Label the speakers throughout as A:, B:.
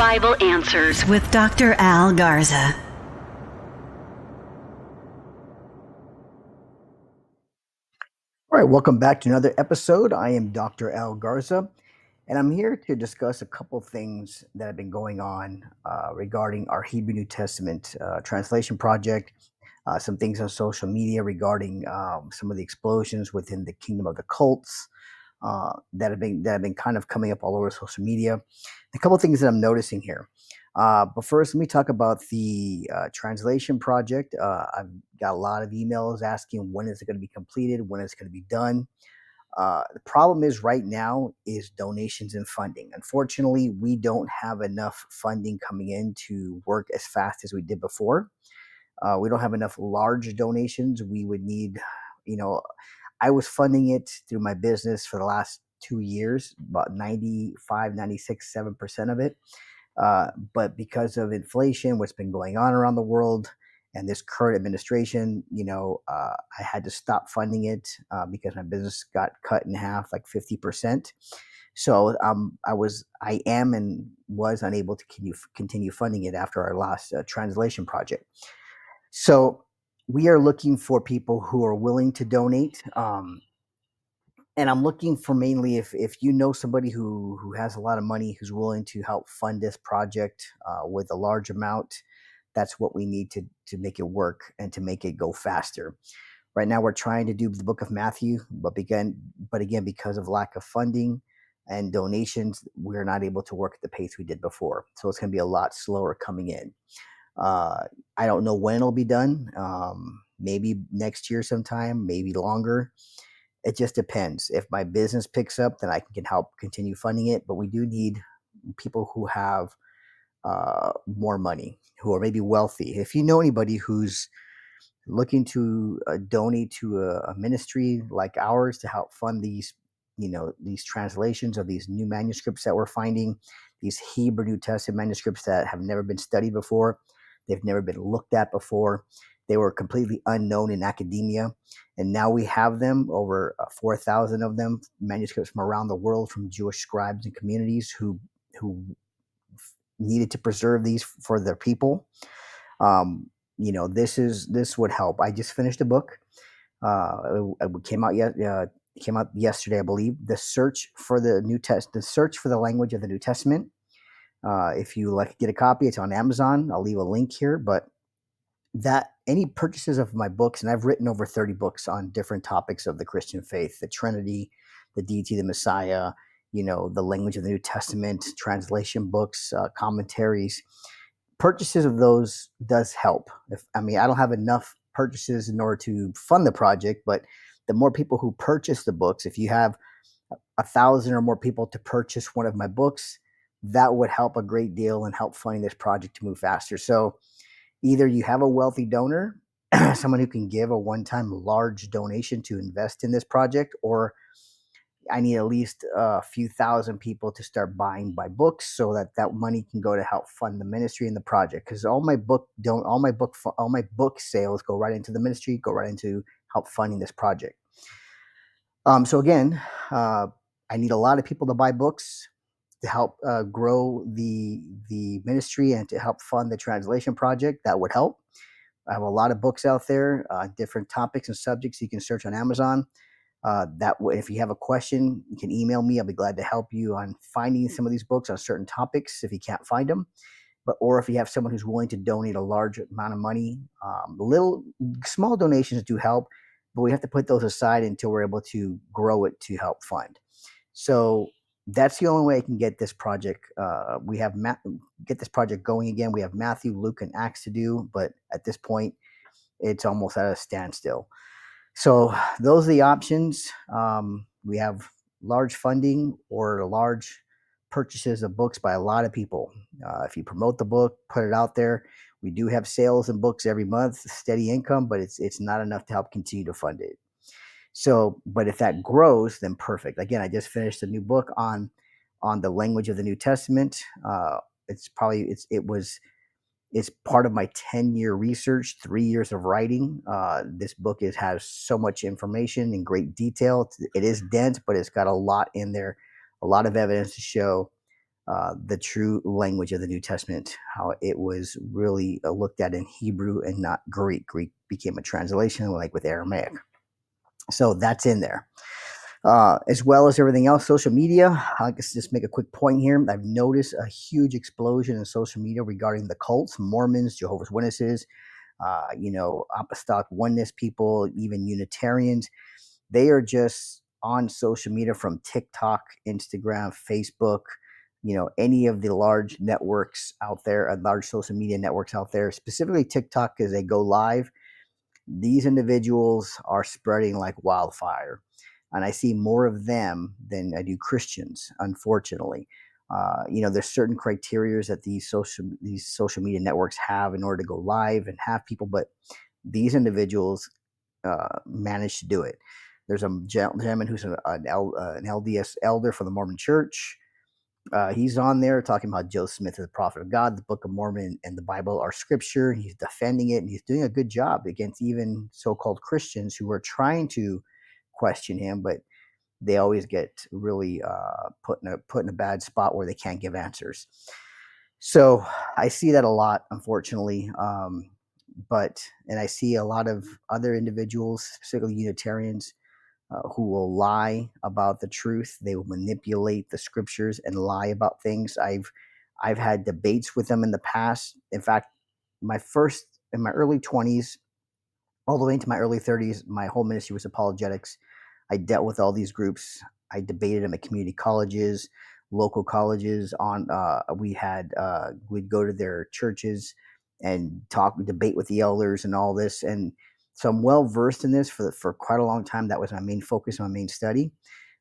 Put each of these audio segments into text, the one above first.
A: Bible Answers with Dr. Al Garza.
B: All right, welcome back to another episode. I am Dr. Al Garza, and I'm here to discuss a couple things that have been going on regarding our Hebrew New Testament translation project, some things on social media regarding some of the explosions within the kingdom of the cults that have been kind of coming up all over social media. A couple things that I'm noticing here. But first, let me talk about the translation project. I've got a lot of emails asking when is it going to be completed, when is it going to be done. The problem is right now is donations and funding. Unfortunately, we don't have enough funding coming in to work as fast as we did before. We don't have enough large donations. We would need, you know, I was funding it through my business for the last 2 years, about 95, 96, 7% of it. But because of inflation, what's been going on around the world, and this current administration, I had to stop funding it because my business got cut in half, like 50%. So I am and was unable to continue funding it after our last translation project. So we are looking for people who are willing to donate. And I'm looking for mainly if you know somebody who has a lot of money who's willing to help fund this project with a large amount, that's what we need to make it work and to make it go faster. Right now, we're trying to do the Book of Matthew, but again, because of lack of funding and donations, we're not able to work at the pace we did before. So it's going to be a lot slower coming in. I don't know when it'll be done. Maybe next year sometime, maybe longer. It just depends. If my business picks up, then I can help continue funding it. But we do need people who have more money, who are maybe wealthy. If you know anybody who's looking to donate to a ministry like ours to help fund these translations of these new manuscripts that we're finding, these Hebrew New Testament manuscripts that have never been studied before, they've never been looked at before. They were completely unknown in academia, and now we have them, over 4,000 of them, manuscripts from around the world, from Jewish scribes and communities who needed to preserve these for their people. This would help. I just finished a book. It came out yesterday, I believe. The search for the language of the New Testament. If you like to get a copy, it's on Amazon. I'll leave a link here. But that any purchases of my books, and I've written over 30 books on different topics of the Christian faith, the Trinity, the deity, the Messiah, the language of the New Testament, translation books, commentaries. Purchases of those does help. I don't have enough purchases in order to fund the project, but the more people who purchase the books, if you have 1,000 or more people to purchase one of my books, that would help a great deal and help funding this project to move faster. So either you have a wealthy donor, someone who can give a one-time large donation to invest in this project, or I need at least a few thousand people to start buying my books so that money can go to help fund the ministry and the project. Because all my book sales go right into the ministry, go right into help funding this project. So again, I need a lot of people to buy books to help grow the ministry and to help fund the translation project. That would help. I have a lot of books out there, different topics and subjects you can search on Amazon. That way, if you have a question, you can email me. I'll be glad to help you on finding some of these books on certain topics if you can't find them. Or if you have someone who's willing to donate a large amount of money, little small donations do help, but we have to put those aside until we're able to grow it to help fund. So that's the only way I can get this project. Get this project going again. We have Matthew, Luke, and Acts to do, but at this point, it's almost at a standstill. So those are the options. We have large funding or large purchases of books by a lot of people. If you promote the book, put it out there. We do have sales and books every month, steady income, but it's not enough to help continue to fund it. So, but if that grows, then perfect. Again, I just finished a new book on the language of the New Testament. It's part of my 10-year research, 3 years of writing. This book has so much information in great detail. It is dense, but it's got a lot in there, a lot of evidence to show the true language of the New Testament, how it was really looked at in Hebrew and not Greek. Greek became a translation, like with Aramaic. So that's in there. As well as everything else, social media. I guess just make a quick point here. I've noticed a huge explosion in social media regarding the cults, Mormons, Jehovah's Witnesses, apostolic oneness people, even Unitarians. They are just on social media from TikTok, Instagram, Facebook, any of the large networks out there, large social media networks out there, specifically TikTok, as they go live. These individuals are spreading like wildfire. And I see more of them than I do Christians, unfortunately. There's certain criteria that these social media networks have in order to go live and have people, but these individuals managed to do it. There's a gentleman who's an LDS elder for the Mormon Church. He's on there talking about Joseph Smith as the prophet of God, the Book of Mormon and the Bible are scripture. He's defending it, and he's doing a good job against even so-called Christians who are trying to question him, but they always get really put in a bad spot where they can't give answers. So I see that a lot, unfortunately. And I see a lot of other individuals, specifically Unitarians, who will lie about the truth. They will manipulate the scriptures and lie about things. I've had debates with them in the past. In fact, in my early 20s, all the way into my early 30s, my whole ministry was apologetics. I dealt with all these groups. I debated them at community colleges, local colleges. We'd go to their churches and debate with the elders and all this. And so I'm well versed in this for quite a long time. That was my main focus, my main study.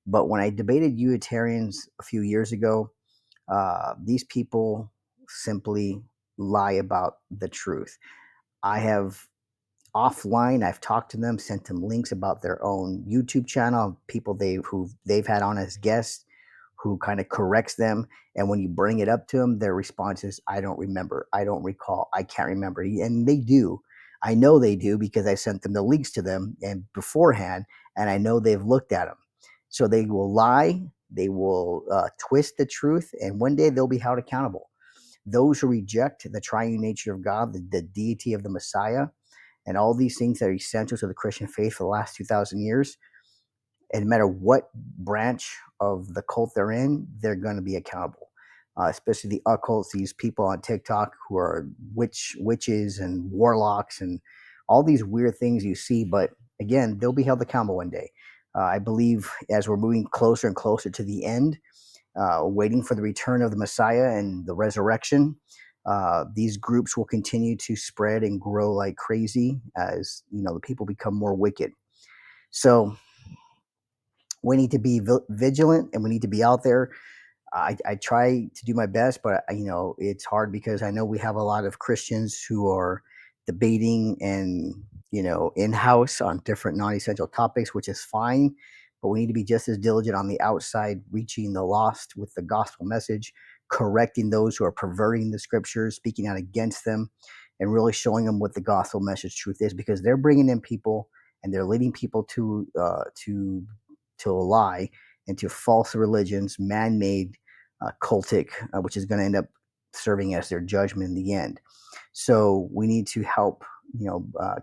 B: But when I debated Unitarians a few years ago, these people simply lie about the truth. I have offline. I've talked to them, sent them links about their own YouTube channel, people they've had on as guests, who kind of corrects them. And when you bring it up to them, their response is, "I don't remember, I don't recall, I can't remember." And they do. I know they do because I sent them the links to them and beforehand, and I know they've looked at them. So they will lie, they will twist the truth, and one day they'll be held accountable. Those who reject the triune nature of God, the deity of the Messiah, and all these things that are essential to the Christian faith for the last 2,000 years, and no matter what branch of the cult they're in, they're going to be accountable. Especially the occults, these people on TikTok who are witches and warlocks and all these weird things you see. But again, they'll be held accountable one day. I believe as we're moving closer and closer to the end, waiting for the return of the Messiah and the resurrection, these groups will continue to spread and grow like crazy as the people become more wicked. So we need to be vigilant, and we need to be out there. I try to do my best, but it's hard because I know we have a lot of Christians who are debating and in house on different non-essential topics, which is fine. But we need to be just as diligent on the outside, reaching the lost with the gospel message, correcting those who are perverting the scriptures, speaking out against them, and really showing them what the gospel message truth is, because they're bringing in people and they're leading people to a lie, into false religions, man-made, cultic, which is going to end up serving as their judgment in the end. So we need to help,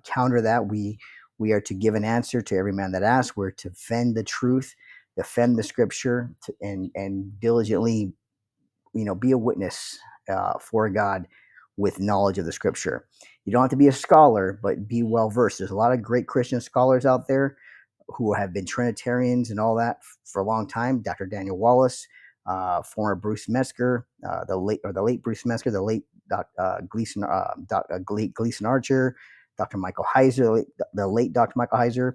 B: counter that. We are to give an answer to every man that asks. We're to defend the truth, defend the scripture, and diligently, be a witness for God with knowledge of the scripture. You don't have to be a scholar, but be well versed. There's a lot of great Christian scholars out there who have been Trinitarians and all that for a long time. Dr. Daniel Wallace, former Bruce Mesker, the late Bruce Mesker, the late Gleason Archer, Dr. Michael Heiser, the late Dr. Michael Heiser,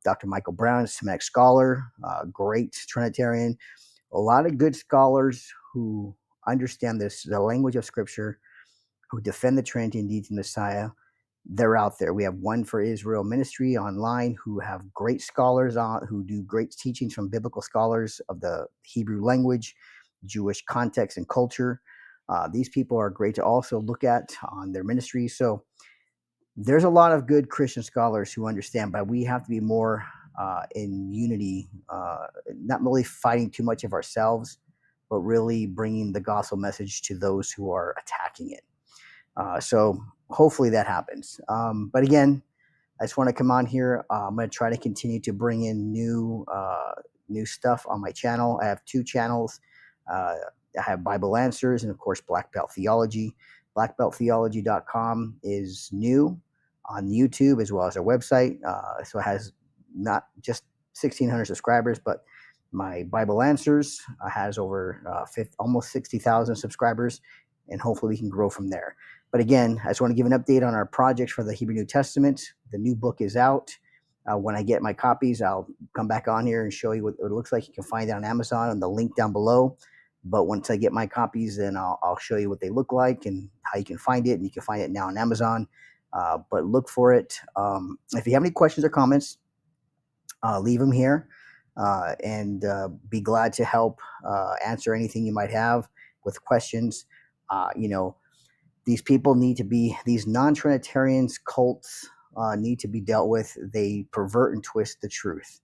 B: Dr. Michael Brown, Semitic scholar, great Trinitarian. A lot of good scholars who understand the language of Scripture, who defend the Trinity and deeds of Messiah. They're out there. We have One for Israel Ministry online, who have great scholars on, who do great teachings from biblical scholars of the Hebrew language, Jewish context and culture. These people are great to also look at on their ministry. So there's a lot of good Christian scholars who understand, but we have to be more in unity, not really fighting too much of ourselves, but really bringing the gospel message to those who are attacking it. So hopefully that happens. But again, I just want to come on here. I'm going to try to continue to bring in new stuff on my channel. I have two channels. I have Bible Answers and, of course, Black Belt Theology. BlackBeltTheology.com is new on YouTube as well as our website. So it has not just 1,600 subscribers, but my Bible Answers has over almost 60,000 subscribers, and hopefully we can grow from there. But again, I just want to give an update on our projects for the Hebrew New Testament. The new book is out. When I get my copies, I'll come back on here and show you what it looks like. You can find it on Amazon and the link down below. But once I get my copies, then I'll show you what they look like and how you can find it. And you can find it now on Amazon. But look for it. If you have any questions or comments, leave them here. And be glad to help answer anything you might have with questions. These people need to be, these non-Trinitarians, cults need to be dealt with. They pervert and twist the truth.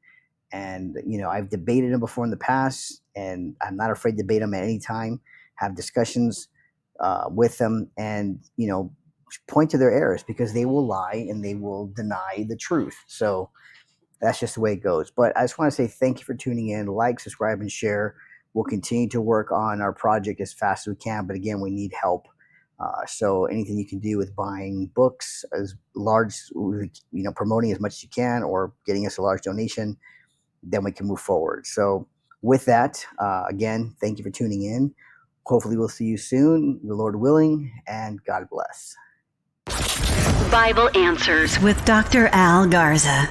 B: And, I've debated them before in the past, and I'm not afraid to debate them at any time, have discussions with them, and, point to their errors, because they will lie and they will deny the truth. So that's just the way it goes. But I just want to say thank you for tuning in. Like, subscribe, and share. We'll continue to work on our project as fast as we can. But again, we need help. So anything you can do with buying books as large, promoting as much as you can, or getting us a large donation, then we can move forward. So with that, again, thank you for tuning in. Hopefully we'll see you soon, the Lord willing, and God bless.
A: Bible Answers with Dr. Al Garza.